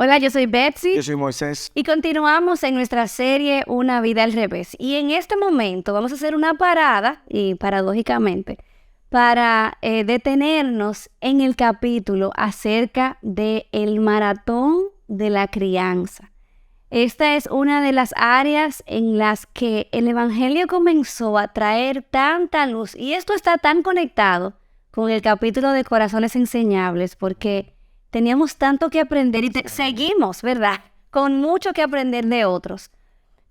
Hola, yo soy Betsy. Yo soy Moisés. Y continuamos en nuestra serie Una vida al revés. Y en este momento vamos a hacer una parada, y paradójicamente, para detenernos en el capítulo acerca del maratón de la crianza. Esta es una de las áreas en las que el Evangelio comenzó a traer tanta luz. Y esto está tan conectado con el capítulo de Corazones Enseñables, porque teníamos tanto que aprender y seguimos, ¿verdad? Con mucho que aprender de otros.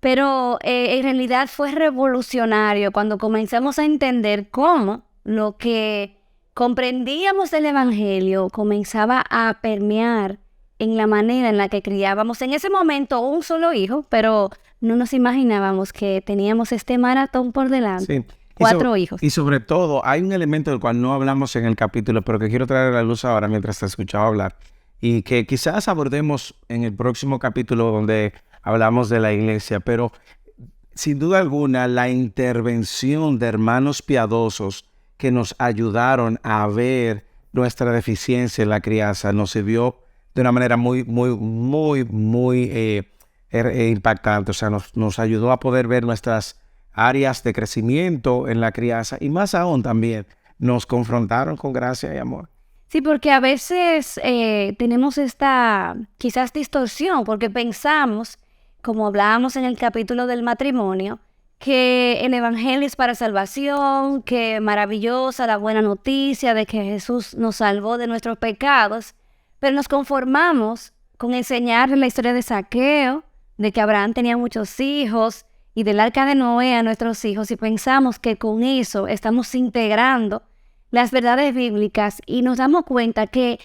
Pero en realidad fue revolucionario cuando comenzamos a entender cómo lo que comprendíamos del Evangelio comenzaba a permear en la manera en la que criábamos en ese momento un solo hijo, pero no nos imaginábamos que teníamos este maratón por delante. Sí. 4 hijos. Y sobre todo, hay un elemento del cual no hablamos en el capítulo, pero que quiero traer a la luz ahora mientras te escuchaba hablar, y que quizás abordemos en el próximo capítulo donde hablamos de la iglesia, pero sin duda alguna la intervención de hermanos piadosos que nos ayudaron a ver nuestra deficiencia en la crianza nos sirvió de una manera muy impactante. O sea, nos ayudó a poder ver nuestras áreas de crecimiento en la crianza, y más aún también nos confrontaron con gracia y amor. Sí, porque a veces tenemos esta quizás distorsión, porque pensamos, como hablábamos en el capítulo del matrimonio, que el Evangelio es para salvación, que maravillosa la buena noticia de que Jesús nos salvó de nuestros pecados, pero nos conformamos con enseñarle la historia de Zaqueo, de que Abraham tenía muchos hijos, y del arca de Noé a nuestros hijos, y pensamos que con eso estamos integrando las verdades bíblicas, y nos damos cuenta que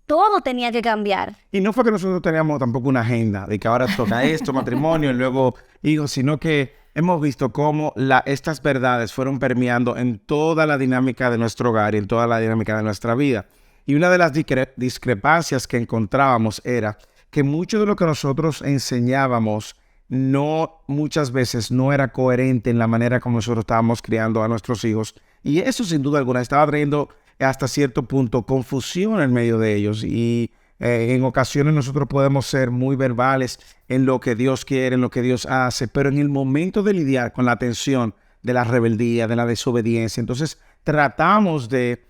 todo tenía que cambiar. Y no fue que nosotros teníamos tampoco una agenda de que ahora toca esto, matrimonio, y luego hijos, sino que hemos visto cómo estas verdades fueron permeando en toda la dinámica de nuestro hogar y en toda la dinámica de nuestra vida. Y una de las discrepancias que encontrábamos era que mucho de lo que nosotros enseñábamos muchas veces no era coherente en la manera como nosotros estábamos criando a nuestros hijos. Y eso sin duda alguna estaba trayendo hasta cierto punto confusión en medio de ellos. Y en ocasiones nosotros podemos ser muy verbales en lo que Dios quiere, en lo que Dios hace, pero en el momento de lidiar con la tensión de la rebeldía, de la desobediencia, entonces tratamos de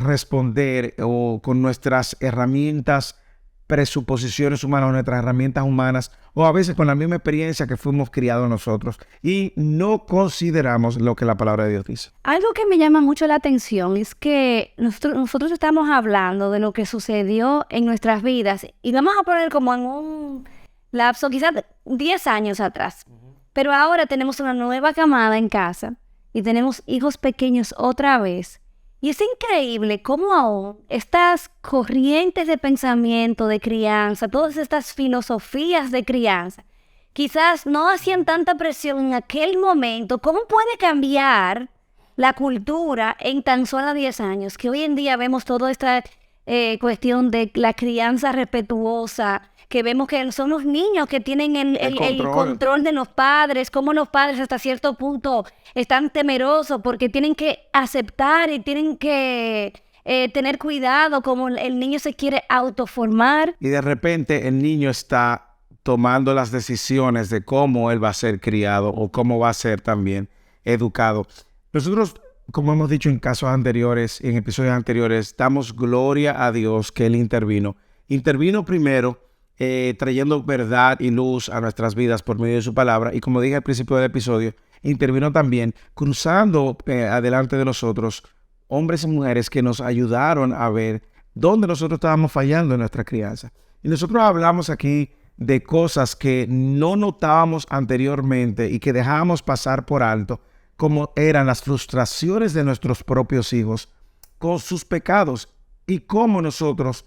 responder con nuestras herramientas, presuposiciones humanas, nuestras herramientas humanas, o a veces con la misma experiencia que fuimos criados nosotros, y no consideramos lo que la palabra de Dios dice. Algo que me llama mucho la atención es que nosotros estamos hablando de lo que sucedió en nuestras vidas, y vamos a poner como en un lapso quizás 10 años atrás, pero ahora tenemos una nueva camada en casa y tenemos hijos pequeños otra vez. Y es increíble cómo aún estas corrientes de pensamiento, de crianza, todas estas filosofías de crianza, quizás no hacían tanta presión en aquel momento. ¿Cómo puede cambiar la cultura en tan solo 10 años? Que hoy en día vemos toda esta cuestión de la crianza respetuosa, que vemos que son los niños que tienen el control de los padres, como los padres hasta cierto punto están temerosos porque tienen que aceptar y tienen que tener cuidado como el niño se quiere autoformar. Y de repente el niño está tomando las decisiones de cómo él va a ser criado o cómo va a ser también educado. Nosotros, como hemos dicho en casos anteriores, en episodios anteriores, damos gloria a Dios que Él intervino. Intervino primero trayendo verdad y luz a nuestras vidas por medio de su palabra, y como dije al principio del episodio, intervino también cruzando adelante de nosotros hombres y mujeres que nos ayudaron a ver dónde nosotros estábamos fallando en nuestra crianza. Y nosotros hablamos aquí de cosas que no notábamos anteriormente y que dejábamos pasar por alto, como eran las frustraciones de nuestros propios hijos con sus pecados, y cómo nosotros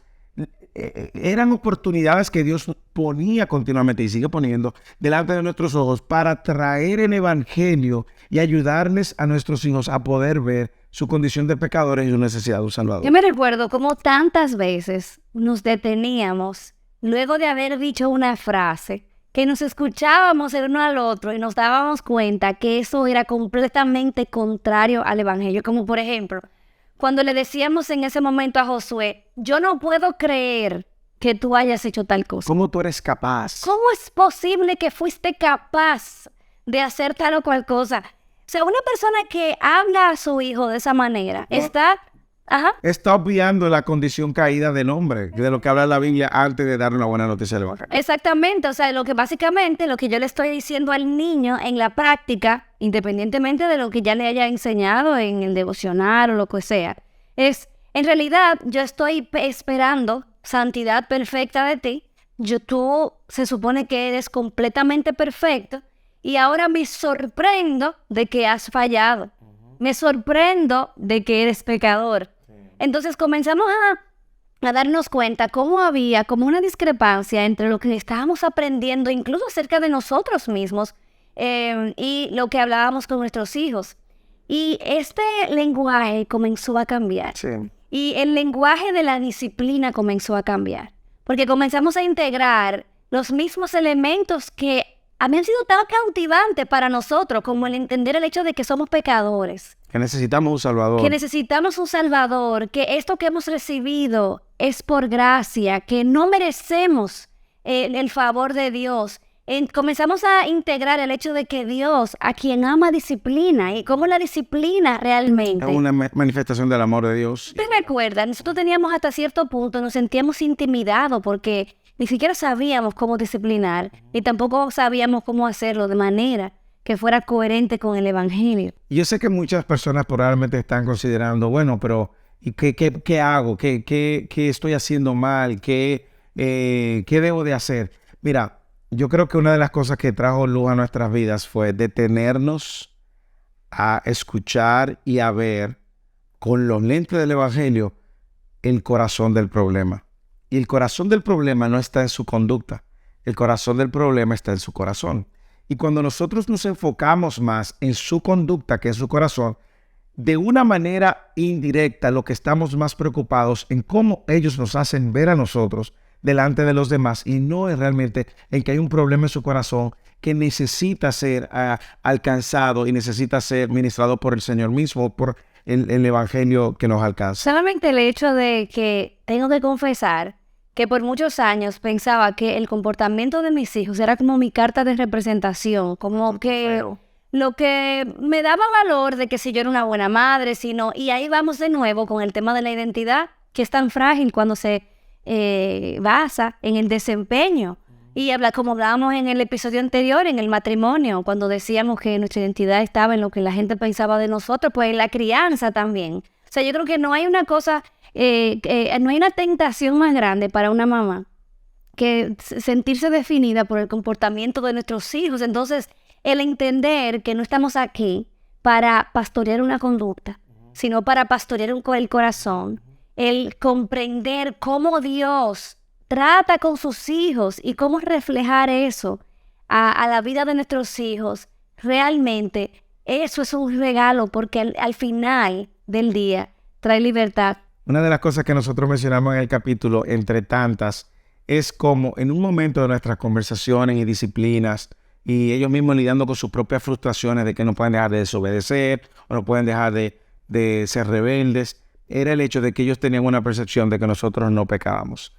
eran oportunidades que Dios ponía continuamente y sigue poniendo delante de nuestros ojos para traer el Evangelio y ayudarles a nuestros hijos a poder ver su condición de pecadores y su necesidad de un Salvador. Yo me recuerdo cómo tantas veces nos deteníamos luego de haber dicho una frase, que nos escuchábamos el uno al otro y nos dábamos cuenta que eso era completamente contrario al Evangelio. Como por ejemplo, cuando le decíamos en ese momento a Josué, yo no puedo creer que tú hayas hecho tal cosa? ¿Cómo tú eres capaz? ¿Cómo es posible que fuiste capaz de hacer tal o cual cosa? O sea, una persona que habla a su hijo de esa manera está... Ajá. Está obviando la condición caída del hombre, de lo que habla la Biblia antes de dar una buena noticia al evangelio. Exactamente, o sea, lo que yo le estoy diciendo al niño en la práctica, independientemente de lo que ya le haya enseñado en el devocional o lo que sea, es, en realidad, yo estoy esperando santidad perfecta de ti. Tú se supone que eres completamente perfecto y ahora me sorprendo de que has fallado. Me sorprendo de que eres pecador. Entonces comenzamos a darnos cuenta cómo había como una discrepancia entre lo que estábamos aprendiendo, incluso acerca de nosotros mismos, y lo que hablábamos con nuestros hijos. Y este lenguaje comenzó a cambiar. Sí. Y el lenguaje de la disciplina comenzó a cambiar. Porque comenzamos a integrar los mismos elementos que habían sido tan cautivantes para nosotros, como el entender el hecho de que somos pecadores. Que necesitamos un Salvador. Que necesitamos un Salvador, que esto que hemos recibido es por gracia, que no merecemos el favor de Dios. Comenzamos a integrar el hecho de que Dios, a quien ama, disciplina, y cómo la disciplina realmente. Es una manifestación del amor de Dios. ¿Te recuerdas? Nosotros teníamos hasta cierto punto, nos sentíamos intimidados porque ni siquiera sabíamos cómo disciplinar, ni tampoco sabíamos cómo hacerlo de manera que fuera coherente con el Evangelio. Yo sé que muchas personas probablemente están considerando, bueno, pero ¿y qué hago? ¿Qué estoy haciendo mal? ¿Qué debo de hacer? Mira, yo creo que una de las cosas que trajo luz a nuestras vidas fue detenernos a escuchar y a ver con los lentes del Evangelio el corazón del problema. Y el corazón del problema no está en su conducta. El corazón del problema está en su corazón. Y cuando nosotros nos enfocamos más en su conducta que en su corazón, de una manera indirecta lo que estamos más preocupados en cómo ellos nos hacen ver a nosotros delante de los demás y no es realmente en que hay un problema en su corazón que necesita ser alcanzado y necesita ser ministrado por el Señor mismo, por el Evangelio que nos alcanza. Solamente el hecho de que tengo que confesar que por muchos años pensaba que el comportamiento de mis hijos era como mi carta de representación, como que lo que me daba valor de que si yo era una buena madre, si no, y ahí vamos de nuevo con el tema de la identidad, que es tan frágil cuando se basa en el desempeño. Y como hablábamos en el episodio anterior, en el matrimonio, cuando decíamos que nuestra identidad estaba en lo que la gente pensaba de nosotros, pues en la crianza también. O sea, yo creo que no hay una cosa, no hay una tentación más grande para una mamá que sentirse definida por el comportamiento de nuestros hijos. Entonces, el entender que no estamos aquí para pastorear una conducta, sino para pastorear el corazón, el comprender cómo Dios trata con sus hijos y cómo reflejar eso a la vida de nuestros hijos, realmente eso es un regalo porque al final del día trae libertad. Una de las cosas que nosotros mencionamos en el capítulo, entre tantas, es como en un momento de nuestras conversaciones y disciplinas y ellos mismos lidiando con sus propias frustraciones de que no pueden dejar de desobedecer o no pueden dejar de ser rebeldes, era el hecho de que ellos tenían una percepción de que nosotros no pecábamos.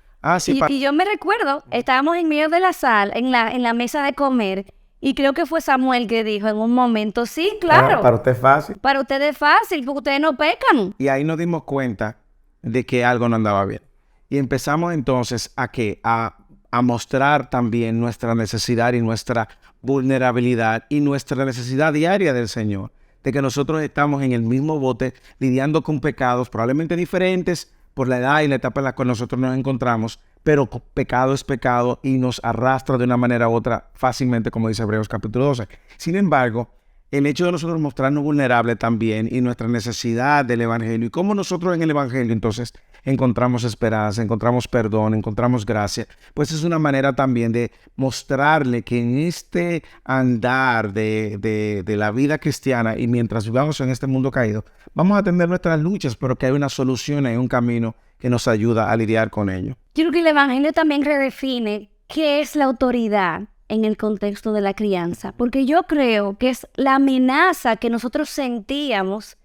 Y yo me recuerdo, estábamos en medio de la sala, en la mesa de comer, y creo que fue Samuel que dijo en un momento, sí, claro. Para usted es fácil. Para ustedes es fácil, porque ustedes no pecan. Y ahí nos dimos cuenta de que algo no andaba bien. Y empezamos entonces a mostrar también nuestra necesidad y nuestra vulnerabilidad y nuestra necesidad diaria del Señor. De que nosotros estamos en el mismo bote lidiando con pecados probablemente diferentes por la edad y la etapa en la cual nosotros nos encontramos, pero pecado es pecado y nos arrastra de una manera u otra fácilmente, como dice Hebreos capítulo 12. Sin embargo, el hecho de nosotros mostrarnos vulnerables también y nuestra necesidad del Evangelio y cómo nosotros en el Evangelio entonces encontramos esperanza, encontramos perdón, encontramos gracia, pues es una manera también de mostrarle que en este andar de la vida cristiana y mientras vivamos en este mundo caído, vamos a tener nuestras luchas, pero que hay una solución, hay un camino que nos ayuda a lidiar con ello. Yo creo que el Evangelio también redefine qué es la autoridad en el contexto de la crianza, porque yo creo que es la amenaza que nosotros sentíamos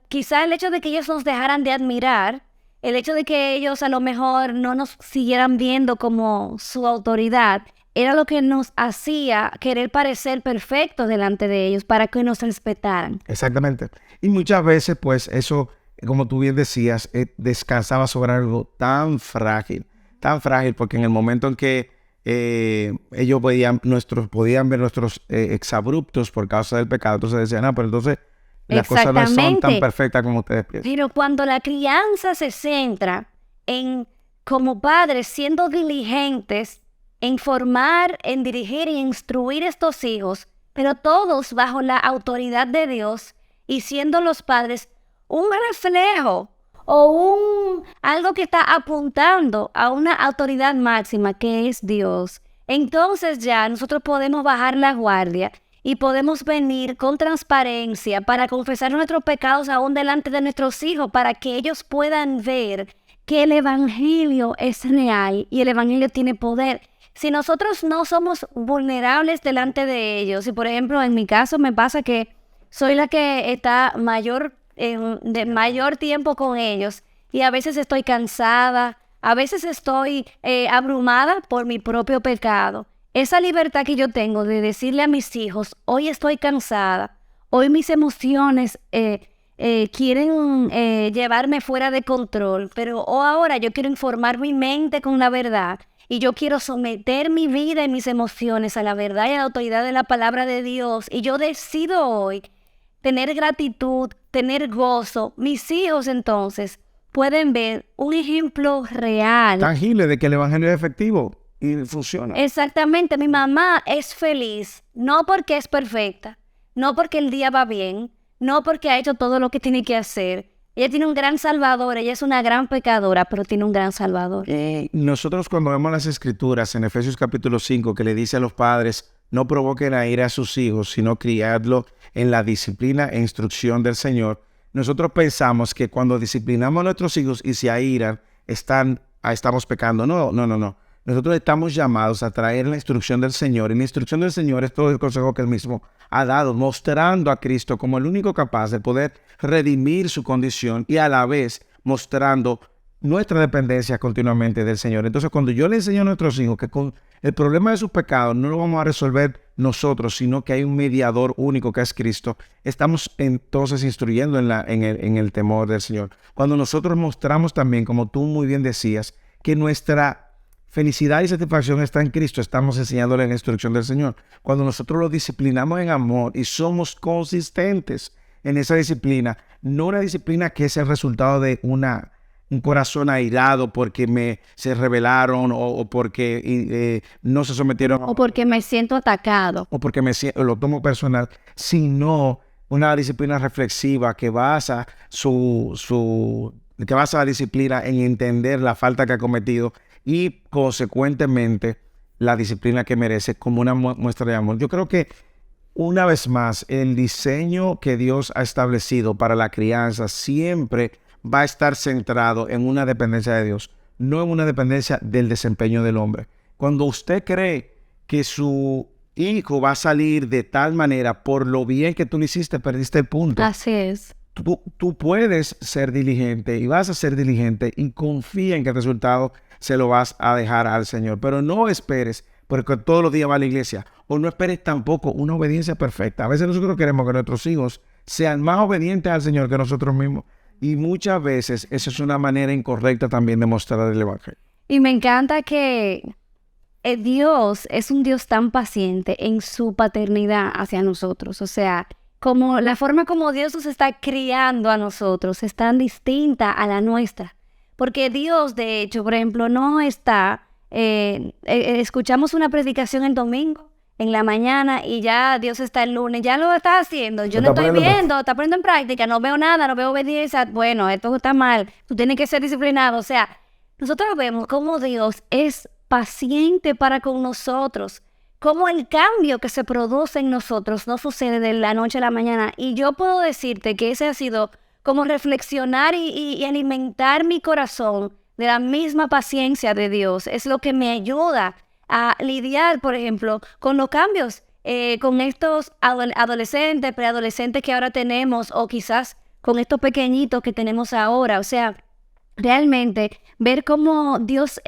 quizá el hecho de que ellos nos dejaran de admirar el hecho de que ellos a lo mejor no nos siguieran viendo como su autoridad, era lo que nos hacía querer parecer perfectos delante de ellos para que nos respetaran. Exactamente. Y muchas veces, pues, eso, como tú bien decías, descansaba sobre algo tan frágil, porque en el momento en que ellos podían ver nuestros exabruptos por causa del pecado, entonces decían, pero entonces las cosas no son tan perfectas como ustedes piensan. Pero cuando la crianza se centra en, como padres, siendo diligentes en formar, en dirigir y instruir estos hijos, pero todos bajo la autoridad de Dios y siendo los padres un reflejo o algo que está apuntando a una autoridad máxima que es Dios, entonces ya nosotros podemos bajar la guardia y podemos venir con transparencia para confesar nuestros pecados aún delante de nuestros hijos, para que ellos puedan ver que el Evangelio es real y el Evangelio tiene poder. Si nosotros no somos vulnerables delante de ellos, y por ejemplo en mi caso me pasa que soy la que está de mayor tiempo con ellos y a veces estoy cansada, a veces estoy abrumada por mi propio pecado. Esa libertad que yo tengo de decirle a mis hijos, hoy estoy cansada, hoy mis emociones quieren llevarme fuera de control, pero ahora yo quiero informar mi mente con la verdad y yo quiero someter mi vida y mis emociones a la verdad y a la autoridad de la palabra de Dios, y yo decido hoy tener gratitud, tener gozo. Mis hijos entonces pueden ver un ejemplo real, tangible, de que el evangelio es efectivo y funciona. Exactamente. Mi mamá es feliz, no porque es perfecta, no porque el día va bien, no porque ha hecho todo lo que tiene que hacer. Ella tiene un gran Salvador, ella es una gran pecadora, pero tiene un gran Salvador. Nosotros cuando vemos las Escrituras en Efesios capítulo 5, que le dice a los padres, no provoquen a ira a sus hijos, sino criadlo en la disciplina e instrucción del Señor. Nosotros pensamos que cuando disciplinamos a nuestros hijos y se airan, estamos pecando. No. Nosotros estamos llamados a traer la instrucción del Señor. Y la instrucción del Señor es todo el consejo que Él mismo ha dado, mostrando a Cristo como el único capaz de poder redimir su condición y a la vez mostrando nuestra dependencia continuamente del Señor. Entonces, cuando yo le enseño a nuestros hijos que con el problema de sus pecados no lo vamos a resolver nosotros, sino que hay un mediador único que es Cristo, estamos entonces instruyendo en el temor del Señor. Cuando nosotros mostramos también, como tú muy bien decías, que nuestra felicidad y satisfacción está en Cristo, estamos enseñándole la instrucción del Señor. Cuando nosotros lo disciplinamos en amor y somos consistentes en esa disciplina, no una disciplina que es el resultado de un corazón airado porque se rebelaron o porque no se sometieron. O porque me siento atacado. O porque lo tomo personal, sino una disciplina reflexiva que basa que basa la disciplina en entender la falta que ha cometido y consecuentemente la disciplina que merece como una muestra de amor. Yo creo que una vez más el diseño que Dios ha establecido para la crianza siempre va a estar centrado en una dependencia de Dios, no en una dependencia del desempeño del hombre. Cuando usted cree que su hijo va a salir de tal manera por lo bien que tú le hiciste, perdiste el punto. Así es. Tú puedes ser diligente y vas a ser diligente y confía en que el resultado se lo vas a dejar al Señor. Pero no esperes porque todos los días va a la iglesia, o no esperes tampoco una obediencia perfecta. A veces nosotros queremos que nuestros hijos sean más obedientes al Señor que nosotros mismos. Y muchas veces eso es una manera incorrecta también de mostrar el Evangelio. Y me encanta que Dios es un Dios tan paciente en su paternidad hacia nosotros. O sea, como la forma como Dios nos está criando a nosotros es tan distinta a la nuestra. Porque Dios, de hecho, por ejemplo, no está... escuchamos una predicación el domingo, en la mañana, y ya Dios está el lunes, ya lo está haciendo, yo no estoy viendo, está poniendo en práctica, no veo nada, no veo obediencia, bueno, esto está mal, tú tienes que ser disciplinado. O sea, nosotros vemos cómo Dios es paciente para con nosotros, cómo el cambio que se produce en nosotros no sucede de la noche a la mañana. Y yo puedo decirte que ese ha sido como reflexionar y alimentar mi corazón de la misma paciencia de Dios. Es lo que me ayuda a lidiar, por ejemplo, con los cambios, con estos adolescentes, preadolescentes que ahora tenemos, o quizás con estos pequeñitos que tenemos ahora. O sea, realmente ver cómo Dios,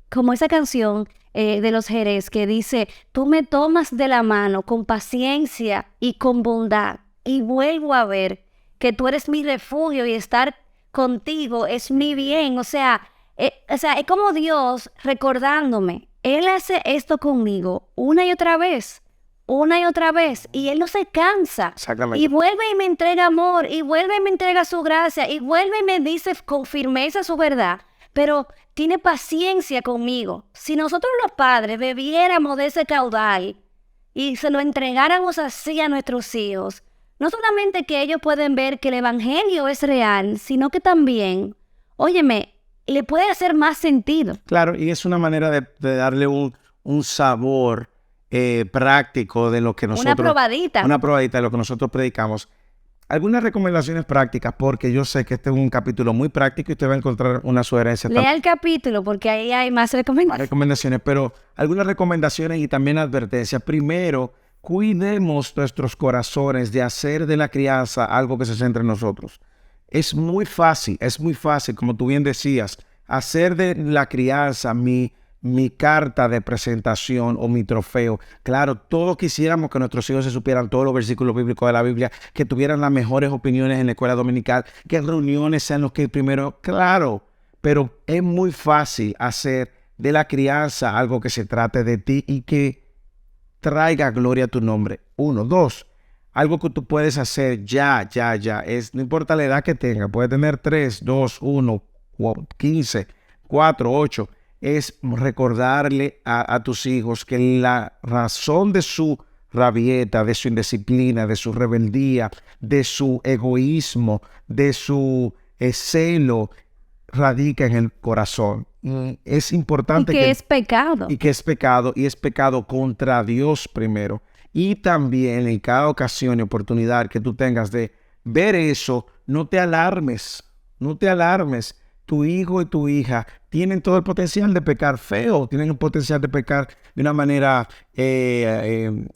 como esa canción de los Jerez que dice, tú me tomas de la mano con paciencia y con bondad y vuelvo a ver que tú eres mi refugio y estar contigo es mi bien. O sea, es como Dios recordándome, Él hace esto conmigo una y otra vez, y Él no se cansa. Exactamente. Y vuelve y me entrega amor, y vuelve y me entrega su gracia, y vuelve y me dice con firmeza su verdad, pero tiene paciencia conmigo. Si nosotros los padres bebiéramos de ese caudal y se lo entregáramos así a nuestros hijos, no solamente que ellos pueden ver que el evangelio es real, sino que también, óyeme, le puede hacer más sentido. Claro, y es una manera de darle un sabor práctico de lo que nosotros... Una probadita de lo que nosotros predicamos. Algunas recomendaciones prácticas, porque yo sé que este es un capítulo muy práctico y usted va a encontrar una sugerencia. Lea el capítulo, porque ahí hay más recomendaciones. Pero algunas recomendaciones y también advertencias. Primero, cuidemos nuestros corazones de hacer de la crianza algo que se centre en nosotros. Es muy fácil, como tú bien decías, hacer de la crianza mi carta de presentación o mi trofeo. Claro, todos quisiéramos que nuestros hijos se supieran todos los versículos bíblicos de la Biblia, que tuvieran las mejores opiniones en la escuela dominical, que reuniones sean los que primero, claro, pero es muy fácil hacer de la crianza algo que se trate de ti y que traiga gloria a tu nombre. 1, 2, algo que tú puedes hacer ya, no importa la edad que tenga, puede tener 3, 2, 1, 15, 4, 8, es recordarle a tus hijos que la razón de su rabieta, de su indisciplina, de su rebeldía, de su egoísmo, de su celo, radica en el corazón. Es importante es pecado. Y que es pecado, y es pecado contra Dios primero. Y también en cada ocasión y oportunidad que tú tengas de ver eso, no te alarmes. Tu hijo y tu hija tienen todo el potencial de pecar feo, tienen el potencial de pecar de una manera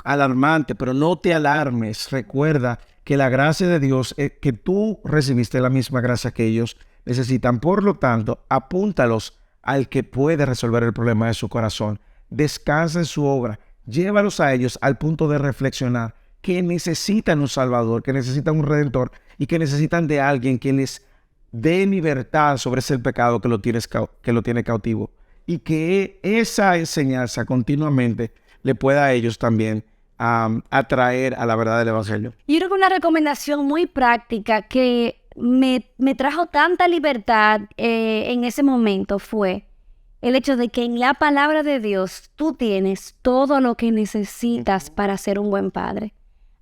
alarmante, pero no te alarmes. Recuerda que la gracia de Dios, que tú recibiste la misma gracia que ellos necesitan. Por lo tanto, apúntalos al que puede resolver el problema de su corazón. Descansa en su obra. Llévalos a ellos al punto de reflexionar que necesitan un Salvador, que necesitan un Redentor y que necesitan de alguien que les dé libertad sobre ese pecado que lo tiene cautivo. Y que esa enseñanza continuamente le pueda a ellos también atraer a la verdad del Evangelio. Yo creo que una recomendación muy práctica que me trajo tanta libertad en ese momento fue el hecho de que en la palabra de Dios tú tienes todo lo que necesitas para ser un buen padre.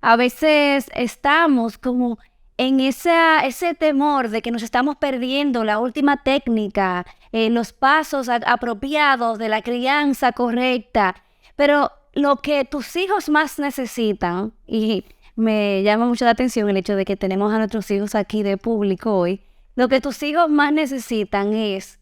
A veces estamos como en ese temor de que nos estamos perdiendo la última técnica, los pasos apropiados de la crianza correcta, pero lo que tus hijos más necesitan, y me llama mucho la atención el hecho de que tenemos a nuestros hijos aquí de público hoy, lo que tus hijos más necesitan es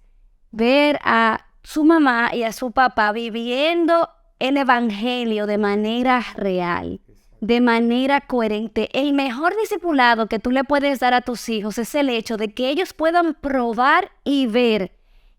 ver a su mamá y a su papá viviendo el evangelio de manera real, de manera coherente. El mejor discipulado que tú le puedes dar a tus hijos es el hecho de que ellos puedan probar y ver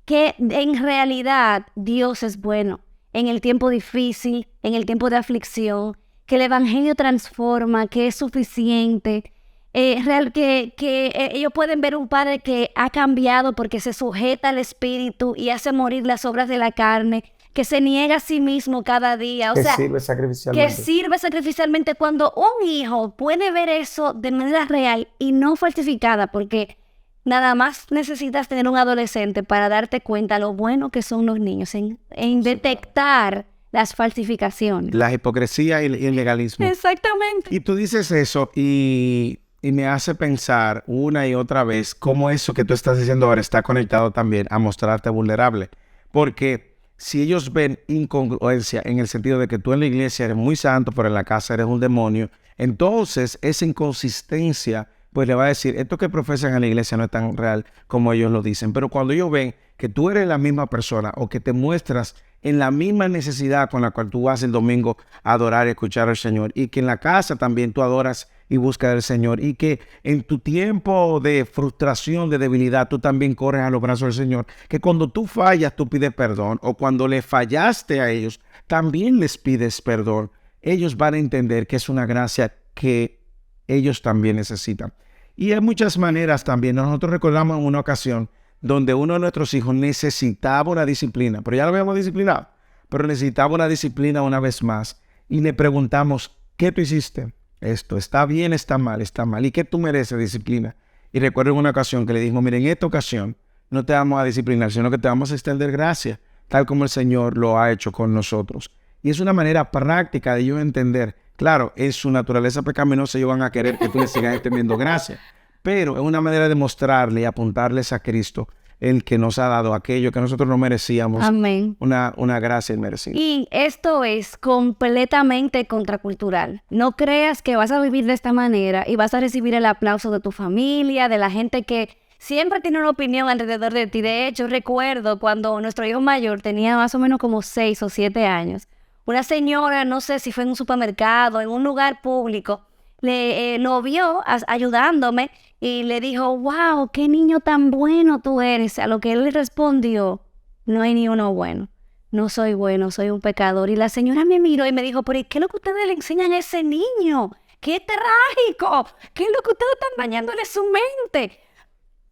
que en realidad Dios es bueno en el tiempo difícil, en el tiempo de aflicción, que el evangelio transforma, que es suficiente, que ellos pueden ver un padre que ha cambiado porque se sujeta al Espíritu y hace morir las obras de la carne, que se niega a sí mismo cada día. O sea, sirve sacrificialmente. Que sirve sacrificialmente. Cuando un hijo puede ver eso de manera real y no falsificada, porque nada más necesitas tener un adolescente para darte cuenta lo bueno que son los niños en detectar las falsificaciones. La hipocresía y el legalismo. Exactamente. Y tú dices eso y me hace pensar una y otra vez cómo eso que tú estás diciendo ahora está conectado también a mostrarte vulnerable. Porque si ellos ven incongruencia en el sentido de que tú en la iglesia eres muy santo, pero en la casa eres un demonio, entonces esa inconsistencia pues le va a decir, esto que profesan en la iglesia no es tan real como ellos lo dicen. Pero cuando ellos ven que tú eres la misma persona o que te muestras en la misma necesidad con la cual tú vas el domingo a adorar y escuchar al Señor, y que en la casa también tú adoras y buscas al Señor, y que en tu tiempo de frustración, de debilidad, tú también corres a los brazos del Señor, que cuando tú fallas, tú pides perdón, o cuando le fallaste a ellos, también les pides perdón. Ellos van a entender que es una gracia que ellos también necesitan. Y hay muchas maneras también. Nosotros recordamos en una ocasión donde uno de nuestros hijos necesitaba una disciplina, pero ya lo habíamos disciplinado, pero necesitaba una disciplina una vez más. Y le preguntamos, ¿qué tú hiciste? Esto, ¿está bien, está mal? Está mal. ¿Y qué tú mereces disciplina? Y recuerdo en una ocasión que le dijimos, mira, en esta ocasión no te vamos a disciplinar, sino que te vamos a extender gracia, tal como el Señor lo ha hecho con nosotros. Y es una manera práctica de ellos entender. Claro, en su naturaleza pecaminosa ellos van a querer que tú les sigas extendiendo gracia. Pero es una manera de mostrarle y apuntarles a Cristo, el que nos ha dado aquello que nosotros no merecíamos. Amén. Una gracia inmerecida. Y esto es completamente contracultural. No creas que vas a vivir de esta manera y vas a recibir el aplauso de tu familia, de la gente que siempre tiene una opinión alrededor de ti. De hecho, recuerdo cuando nuestro hijo mayor tenía más o menos como 6 o 7 años. Una señora, no sé si fue en un supermercado, en un lugar público, lo vio ayudándome y le dijo, wow, qué niño tan bueno tú eres. A lo que él le respondió, no hay ni uno bueno. No soy bueno, soy un pecador. Y la señora me miró y me dijo, pero ¿qué es lo que ustedes le enseñan a ese niño? ¡Qué trágico! ¿Qué es lo que ustedes están dañándole su mente?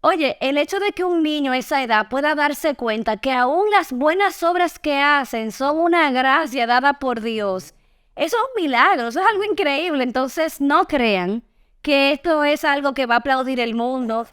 Oye, el hecho de que un niño a esa edad pueda darse cuenta que aún las buenas obras que hacen son una gracia dada por Dios, eso es un milagro, eso es algo increíble. Entonces no crean que esto es algo que va a aplaudir el mundo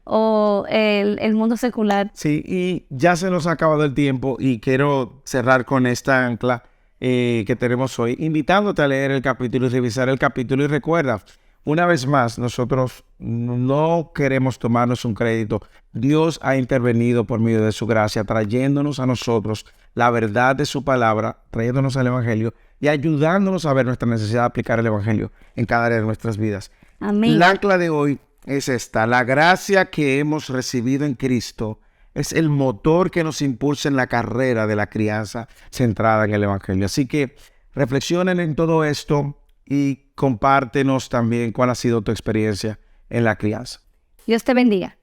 o el mundo secular. Sí, y ya se nos ha acabado el tiempo y quiero cerrar con esta ancla que tenemos hoy, invitándote a leer el capítulo y revisar el capítulo. Y recuerda, una vez más, nosotros no queremos tomarnos un crédito. Dios ha intervenido por medio de su gracia, trayéndonos a nosotros la verdad de su palabra, trayéndonos al Evangelio y ayudándonos a ver nuestra necesidad de aplicar el Evangelio en cada área de nuestras vidas. Amén. La ancla de hoy es esta: la gracia que hemos recibido en Cristo es el motor que nos impulsa en la carrera de la crianza centrada en el Evangelio. Así que reflexionen en todo esto y compártenos también cuál ha sido tu experiencia en la crianza. Dios te bendiga.